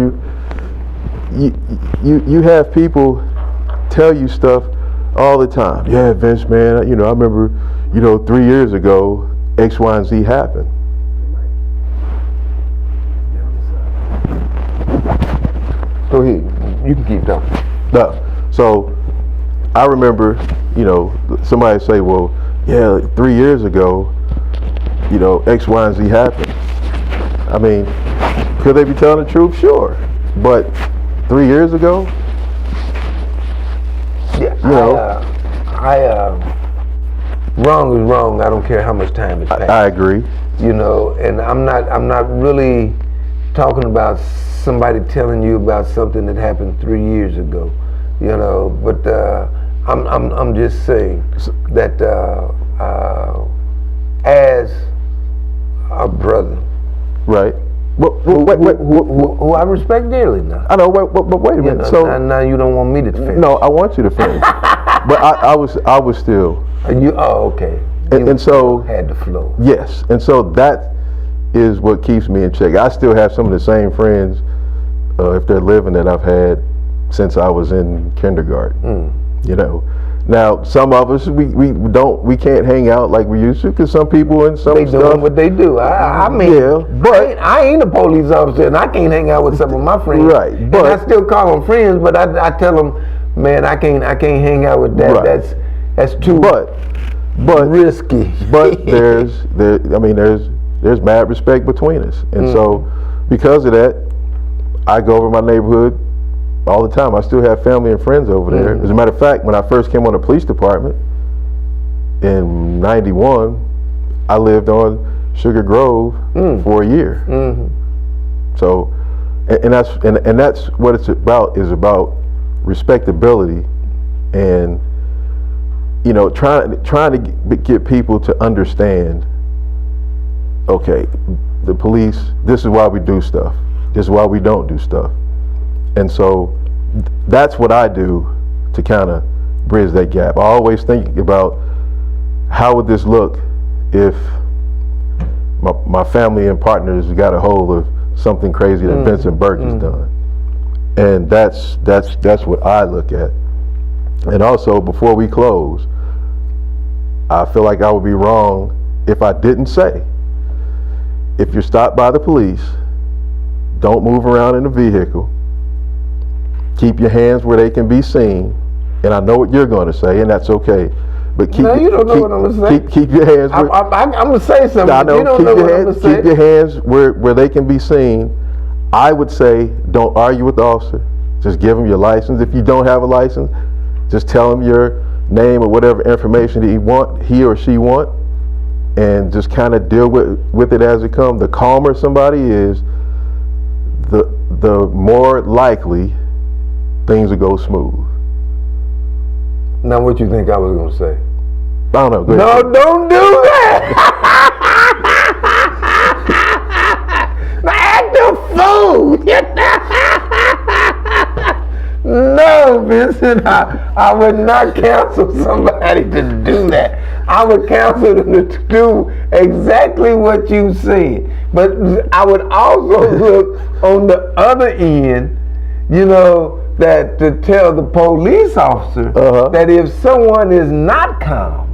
you have people tell you stuff all the time. Yeah, Vince, man. You know, I remember, 3 years ago, X, Y, and Z happened. Go ahead. You can keep talking. No. So I remember, somebody say, well, yeah, 3 years ago, X, Y, and Z happened. I mean, could they be telling the truth? Sure. But 3 years ago? Yeah, wrong is wrong. I don't care how much time has passed. I agree. And I'm not really talking about somebody telling you about something that happened 3 years ago. But I'm just saying that as a brother, right? Who I respect dearly now. I know. But wait a minute. So now you don't want me to finish. No, I want you to finish. But I was still. Okay. And so had the flow. Yes, and so that is what keeps me in check. I still have some of the same friends, if they're living, that I've had since I was in kindergarten. Now, some of us we can't hang out like we used to because some people and some They stuff. doing what they do. I mean, Yeah, but- I ain't a police officer and I can't hang out with some of my friends. Right, but- and I still call them friends, but I tell them, man, I can't hang out with that. Right. That's too but risky. But there's mad respect between us, and so because of that, I go over my neighborhood all the time. I still have family and friends over there. As a matter of fact, when I first came on the police department in '91, I lived on Sugar Grove for a year. So, and that's what it's about. Is about respectability, and trying to get people to understand. Okay, the police. This is why we do stuff. This is why we don't do stuff. And so that's what I do to kind of bridge that gap. I always think about how would this look if my family and partners got a hold of something crazy that Vincent Burke has done. And that's what I look at. And also, before we close, I feel like I would be wrong if I didn't say, if you're stopped by the police, don't move around in the vehicle. Keep your hands where they can be seen. And I know what you're going to say, and that's okay. But keep No, you don't know what I'm going to say. Keep your hands. I'm going to say something. I know. You don't know what I'm going to say. Keep your hands where they can be seen. I would say, don't argue with the officer. Just give him your license. If you don't have a license, just tell him your name or whatever information that he or she want, and just kind of deal with it as it comes. The calmer somebody is, the more likely things will go smooth. Now, what you think I was going to say? I don't know. Go No, ahead. don't do that! Act a fool! No, Vincent, I would not counsel somebody to do that. I would counsel them to do exactly what you said. But I would also look on the other end, that to tell the police officer that if someone is not calm,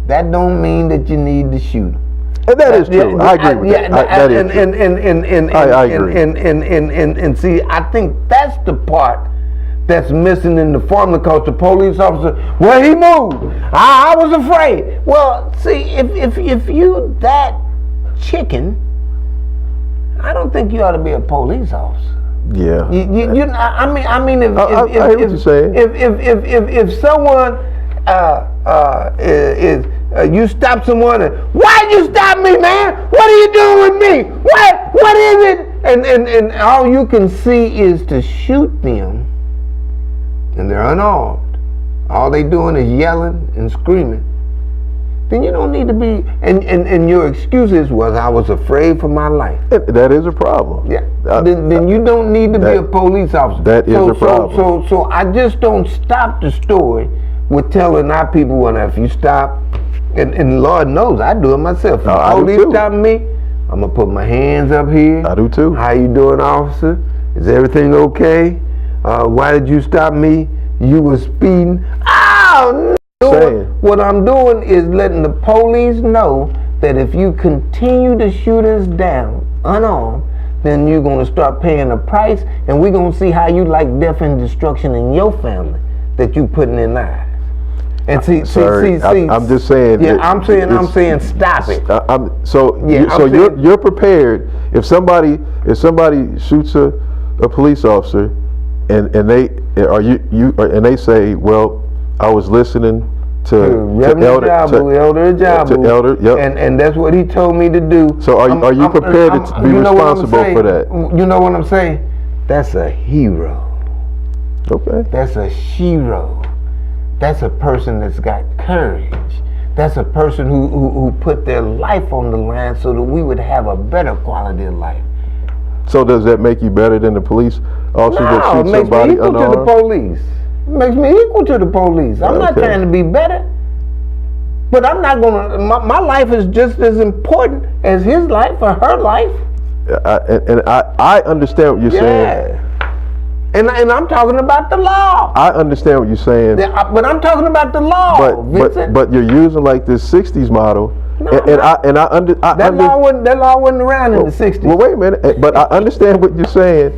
that don't mean that you need to shoot them. And that is true. I agree with that. That is true. I agree. And see, I think that's the part that's missing in the formula, because the police officer, well, he moved. I was afraid. Well, see, if you that chicken, I don't think you ought to be a police officer. Yeah. I mean, if I hear what you're saying. If someone you stop someone and, why'd you stop me, man? What are you doing with me? What is it? And all you can see is to shoot them, and they're unarmed. All they doing is yelling and screaming. Then you don't need to be, and your excuses was, I was afraid for my life. That is a problem. Yeah. Then you don't need to be a police officer. That is a problem. So I just don't stop the story with telling our people, well, if you stop, and Lord knows I do it myself. If the police stop me, I'm gonna put my hands up here. I do too. How you doing, officer? Is everything okay? Why did you stop me? You were speeding. Oh no! What I'm doing is letting the police know that if you continue to shoot us down unarmed, then you're gonna start paying a price, and we're gonna see how you like death and destruction in your family that you putting in lives. And see. I'm just saying. Yeah, I'm saying, stop it. You're prepared if somebody shoots a police officer, and they say, well, I was listening to Elder Ajabu. Yep. And that's what he told me to do. So are you prepared to be responsible for that? You know what I'm saying? That's a hero. Okay. That's a hero. That's a person that's got courage. That's a person who put their life on the line so that we would have a better quality of life. So does that make you better than the police officer that shoots somebody unarmed? No, it makes me equal to the police. It makes me equal to the police. I'm not trying to be better. But I'm not gonna, my life is just as important as his life or her life. I understand what you're saying. And I'm talking about the law. I understand what you're saying. But I'm talking about the law, Vincent. But you're using like this 60s model. That law wasn't around in the 60s. Well, wait a minute. But I understand what you're saying.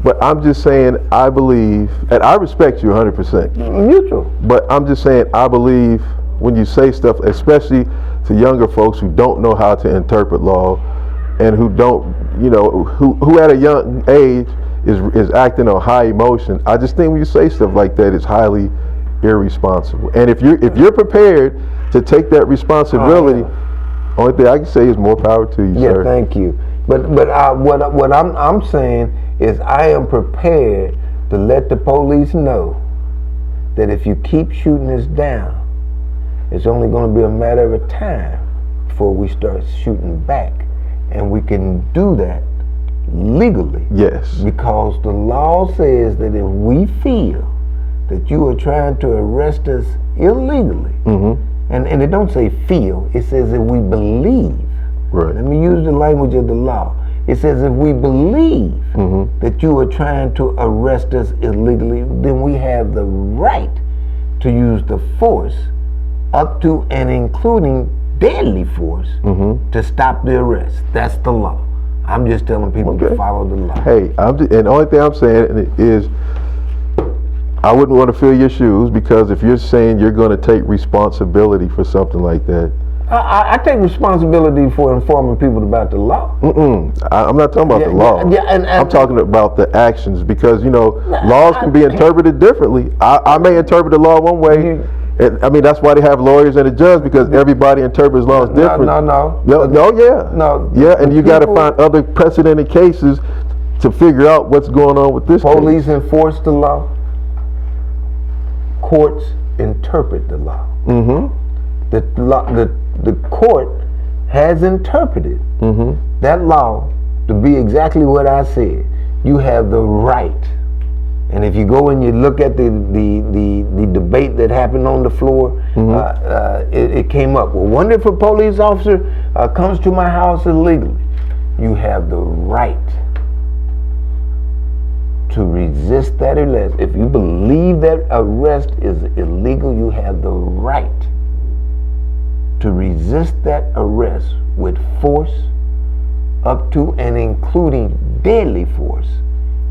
But I'm just saying, I believe, and I respect you 100%. Mutual. But I'm just saying, I believe when you say stuff, especially to younger folks who don't know how to interpret law, and who don't, you know, who at a young age is acting on high emotion. I just think when you say stuff like that, it's highly irresponsible. And if you're prepared to take that responsibility, only thing I can say is more power to you, sir. Yeah, thank you. But what I'm saying is I am prepared to let the police know that if you keep shooting us down, it's only going to be a matter of time before we start shooting back. And we can do that legally. Yes. Because the law says that if we feel that you are trying to arrest us illegally, and it don't say feel, it says if we believe. Right. Let me use the language of the law. It says if we believe that you are trying to arrest us illegally, then we have the right to use the force up to and including deadly force to stop the arrest. That's the law. I'm just telling people to follow the law. Hey, and the only thing I'm saying is I wouldn't want to fill your shoes, because if you're saying you're going to take responsibility for something like that. I take responsibility for informing people about the law. I'm not talking about the law. I'm talking about the actions, because, you know, laws can be interpreted differently. I may interpret the law one way. I mean, that's why they have lawyers and a judge, because everybody interprets laws different. Yeah, and you got to find other precedented cases to figure out what's going on with this Police enforce the law. Courts interpret the law. The court has interpreted that law to be exactly what I said. You have the right. And if you go and you look at the debate that happened on the floor, it came up. Well, wonder if a police officer comes to my house illegally. You have the right to resist that arrest. If you believe that arrest is illegal, you have the right to resist that arrest with force up to and including deadly force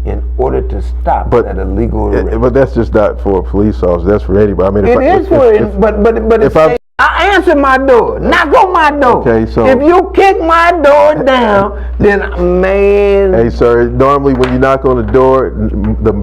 in order to stop that illegal arrest. But that's just not for a police officer. That's for anybody. I mean, I answer my door. Knock on my door. Okay, so if you kick my door down, then man. Hey, sir. Normally, when you knock on the door, the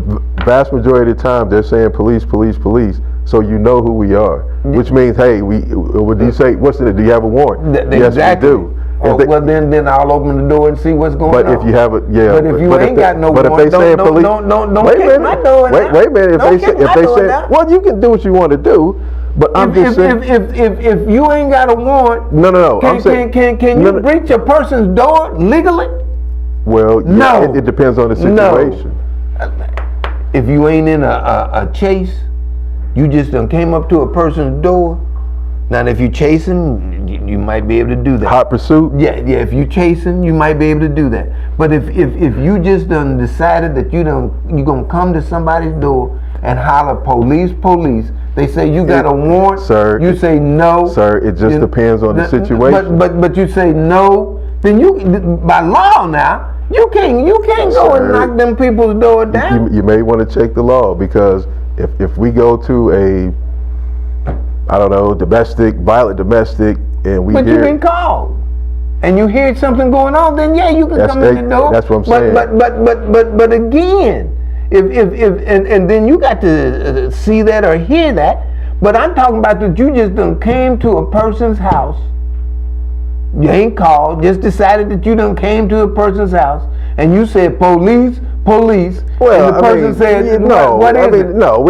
vast majority of the time they're saying police, police, police. So you know who we are, which means, hey, what do you say? What's it? Do you have a warrant? Yes, we do. Well, then I'll open the door and see what's going on. But if you have a, But if you ain't got no warrant, don't kick my door down. Wait a minute. If they say, well, you can do what you want to do. But I'm just saying, if you ain't got a warrant, no. Can you breach a person's door legally? Well, no. It depends on the situation. No. If you ain't in a chase, you just done came up to a person's door. Now, if you're chasing, you might be able to do that. Hot pursuit? Yeah. If you're chasing, you might be able to do that. But if you just done decided that you're gonna come to somebody's door and holler police, police, they say you got a warrant. Sir, you say no. Sir, it just depends on the situation. But you say no, then you by law now you can't go and knock them people's door down. You may want to check the law, because if we go to a, I don't know, violent domestic, and we But you've been called, and you hear something going on, then yeah, you can come in the door. That's what I'm saying. But again, if and then you got to see that or hear that. But I'm talking about that you just done came to a person's house. You ain't called, just decided that you done came to a person's house, and you said police, police. Well, and the person said, no, what is it? No,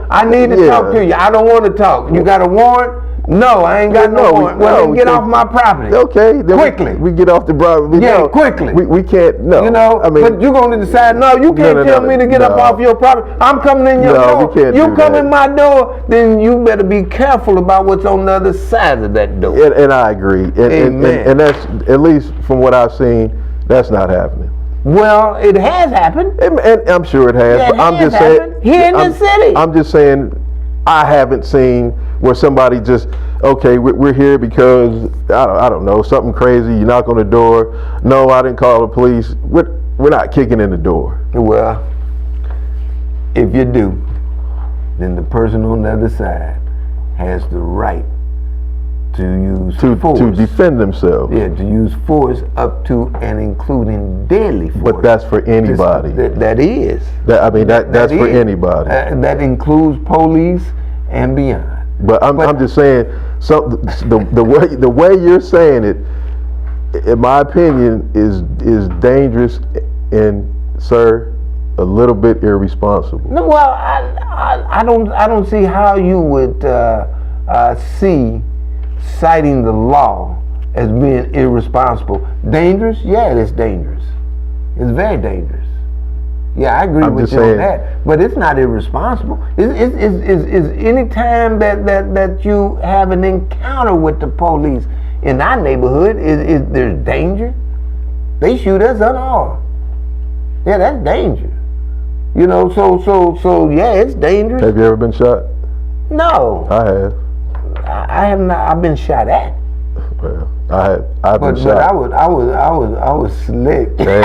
I need to talk to you. I don't want to talk. You got a warrant? No, I ain't got no warrant. Well, then get off my property. Okay. Then quickly. We get off the property. Quickly. We can't, no. But you're going to decide, no, you can't tell me to get up off your property. I'm coming in your door. We can't you come in my door, then you better be careful about what's on the other side of that door. And I agree. And that's, at least from what I've seen, that's not happening. Well, it has happened. And I'm sure it has. Yeah, but I'm just saying here in the city. I'm just saying I haven't seen where somebody just, okay, we're here because I don't know, something crazy. You knock on the door. No, I didn't call the police. We're not kicking in the door. Well, if you do, then the person on the other side has the right to use force. To defend themselves. Yeah, to use force up to and including deadly force. But that's for anybody. That is. That's for anybody. That includes police and beyond. But I'm just saying, the way you're saying it, in my opinion, is dangerous and, sir, a little bit irresponsible. No, well, I don't see how you would see citing the law as being irresponsible. Dangerous? Yeah, it is dangerous. It's very dangerous. Yeah, I agree with you on that. But it's not irresponsible. Is any time that you have an encounter with the police in our neighborhood, is there's danger? They shoot us unarmed. Yeah, that's danger. You know, so yeah, it's dangerous. Have you ever been shot? No. I have. I have not. I've been shot at. Well, I've been shot. But I was slick. Hey,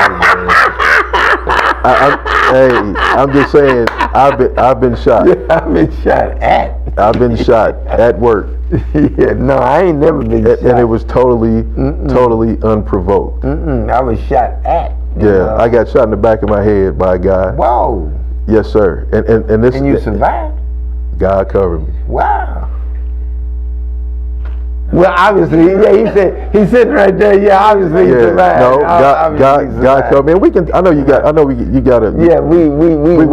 I'm just saying, I've been shot. Yeah, I've been shot at. I've been shot at work. Yeah, no, I ain't never been shot. And it was totally unprovoked. I was shot at. Yeah, I got shot in the back of my head by a guy. Whoa. Yes, sir. And this. And you survived? God covered me. Wow. Well, obviously, yeah. He's sitting right there. Yeah, obviously, he survived. No, God covered me. And we can. I know you got to. Yeah, we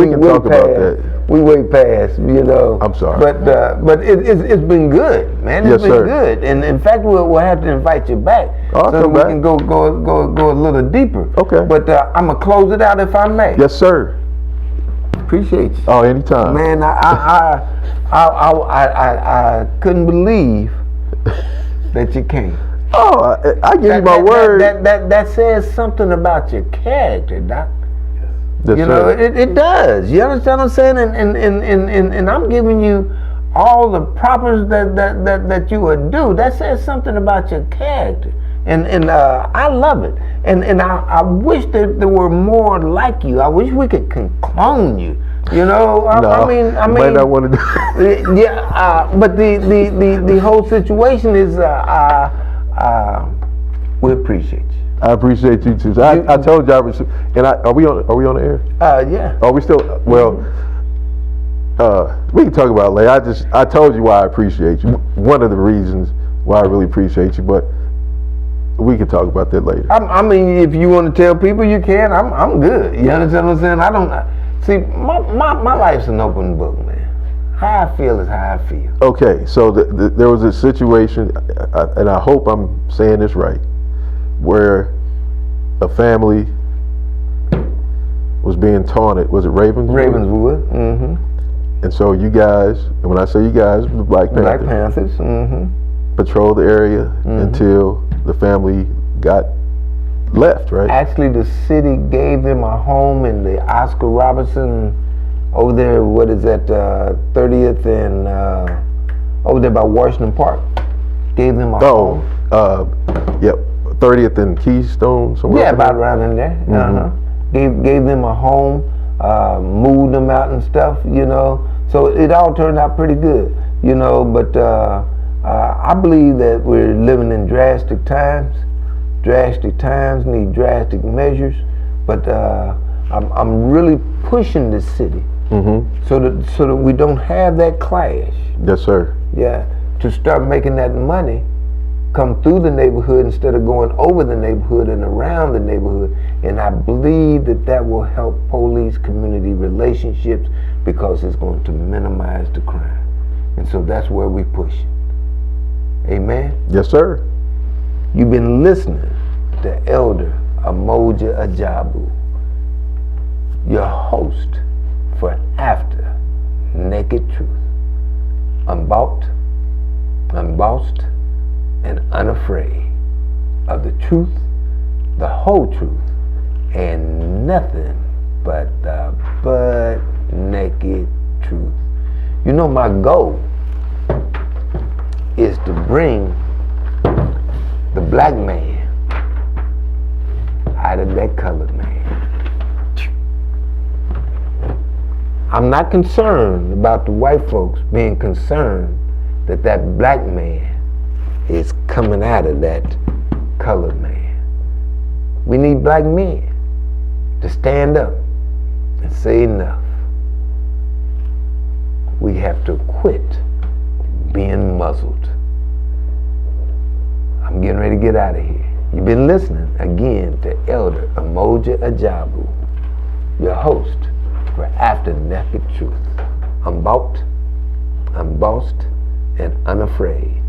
can talk about that. We way past, you know. I'm sorry. But it's been good, man. It's been good. And in fact, we'll have to invite you back so that we can go a little deeper. Okay. But I'm gonna close it out if I may. Yes, sir. Appreciate you. Oh, anytime. Man, I couldn't believe that you came. Oh, I give you my word. That says something about your character, Doc. Yes, you know, it does. You understand what I'm saying? And I'm giving you all the propers that you would do. That says something about your character. And I love it. And I wish that there were more like you. I wish we could clone you. You know, I mean, might not want to do it. Yeah, but the whole situation is we appreciate you. I appreciate you too. I told you I was, and are we on the air? Yeah. Are we still? Well, we can talk about it later. I told you why I appreciate you. One of the reasons why I really appreciate you, but we can talk about that later. I mean, if you want to tell people, you can. I'm good. You understand what I'm saying? I don't see my life's an open book, man. How I feel is how I feel. Okay, so there was a situation, and I hope I'm saying this right, where a family was being taunted. Was it Ravenswood? Ravenswood. Mm-hmm. And so you guys, and when I say you guys, the Black Panthers. Mm-hmm. Patrolled the area until the family got left, right? Actually, the city gave them a home in the Oscar Robertson over there. What is that? 30th and over there by Washington Park. Gave them a home. Yep. 30th and Keystone, somewhere. Yeah, about around in there. Mm-hmm. Gave them a home, moved them out and stuff, you know. So it all turned out pretty good, you know. But I believe that we're living in drastic times. Drastic times need drastic measures. But I'm really pushing this city so that we don't have that clash. Yes, sir. Yeah, to start making that money come through the neighborhood instead of going over the neighborhood and around the neighborhood. And I believe that will help police-community relationships because it's going to minimize the crime. And so that's where we push it. Amen? Yes, sir. You've been listening to Elder Mmoja Ajabu, your host for After Naked Truth. Unbought, unbossed, and unafraid of the truth, the whole truth, and nothing but the butt naked truth. You know, my goal is to bring the black man out of that colored man. I'm not concerned about the white folks being concerned that that black man is coming out of that colored man. We need black men to stand up and say enough. We have to quit being muzzled. I'm getting ready to get out of here. You've been listening again to Elder Mmoja Ajabu, your host for After Naked Truth. I'm bought, I'm bossed, and unafraid.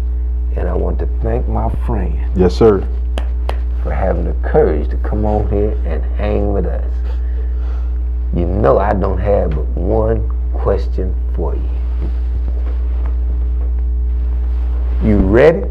And I want to thank my friend. Yes, sir. For having the courage to come on here and hang with us. You know I don't have but one question for you. You ready?